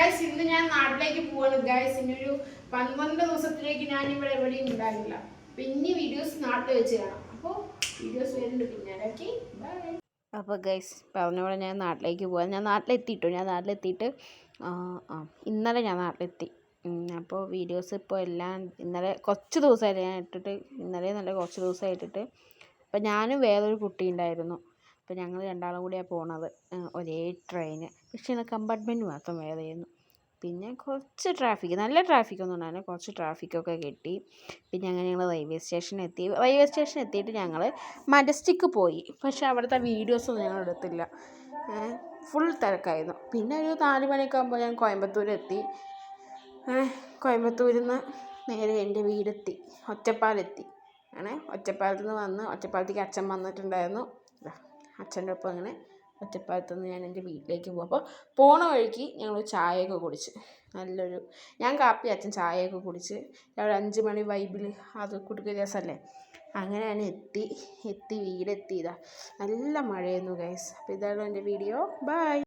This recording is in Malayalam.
ഗൈസ് ഇന്ന് ഞാൻ നാട്ടിലേക്ക് പോവാണ് ഗൈസ്. ഇനിയൊരു 12 ദിവസത്തിലേക്ക് ഞാൻ ഇവിടെ എവിടെയും ഉണ്ടാകില്ല. പിന്നെ വീഡിയോസ് നാട്ടിൽ വെച്ച് കാണാം. അപ്പോൾ വീഡിയോസ് വരുന്നുണ്ട് പിന്നാലെ. Okay bye. അപ്പോൾ ഗൈസ് പറഞ്ഞ പോലെ ഞാൻ നാട്ടിലേക്ക് പോകാൻ ഞാൻ നാട്ടിലെത്തിയിട്ട് ഇന്നലെ ഞാൻ നാട്ടിലെത്തി. അപ്പോൾ വീഡിയോസ് ഇപ്പോൾ എല്ലാം ഇന്നലെ കുറച്ച് ദിവസമായിട്ട് ഞാൻ ഇട്ടിട്ട്, ഇന്നലെ നല്ല കുറച്ച് ദിവസമായിട്ടിട്ട്. അപ്പോൾ ഞാനും വേറൊരു കുട്ടി ഉണ്ടായിരുന്നു. അപ്പോൾ ഞങ്ങൾ രണ്ടാളും കൂടിയാണ് പോണത്, ഒരേ ട്രെയിന്. പക്ഷേ കമ്പാർട്ട്മെൻറ്റ് മാത്രം വേറെയായിരുന്നു. പിന്നെ കുറച്ച് ട്രാഫിക്, നല്ല ട്രാഫിക്കൊന്നും ഉണ്ടായിരുന്നു, കുറച്ച് ട്രാഫിക്കൊക്കെ കിട്ടി. പിന്നെ അങ്ങനെ ഞങ്ങൾ റെയിൽവേ സ്റ്റേഷൻ എത്തിയിട്ട് ഞങ്ങൾ മജസ്റ്റിക്ക് പോയി. പക്ഷേ അവിടുത്തെ വീഡിയോസൊന്നും ഞങ്ങൾ എടുത്തില്ല, ഫുൾ തിരക്കായിരുന്നു. പിന്നെ ഒരു 4 മണിയൊക്കെ ആകുമ്പോൾ ഞാൻ കോയമ്പത്തൂരെത്തി. കോയമ്പത്തൂരിൽ നിന്ന് നേരെ എൻ്റെ വീടെത്തി, ഒറ്റപ്പാലെത്തി. ഒറ്റപ്പാലത്ത് നിന്ന് വന്ന്, ഒറ്റപ്പാലത്തേക്ക് അച്ഛൻ വന്നിട്ടുണ്ടായിരുന്നു. അച്ഛൻ്റെ ഒപ്പം അങ്ങനെ ഒറ്റപ്പാലത്ത് നിന്ന് ഞാൻ എൻ്റെ വീട്ടിലേക്ക് പോകും. അപ്പോൾ പോണ വഴിക്ക് ഞങ്ങൾ ചായയൊക്കെ കുടിച്ച്, ഞാൻ കാപ്പി, അച്ഛൻ ചായയൊക്കെ കുടിച്ച് ഒരു 5 മണി വൈബിൽ അത് കുടിക്കുക രസമല്ലേ. അങ്ങനെ ഞാൻ എത്തി വീടെത്തിയതാണ്. നല്ല മഴയായിരുന്നു ഗൈസ്. അപ്പോൾ ഇതാണ് എൻ്റെ വീഡിയോ. ബൈ.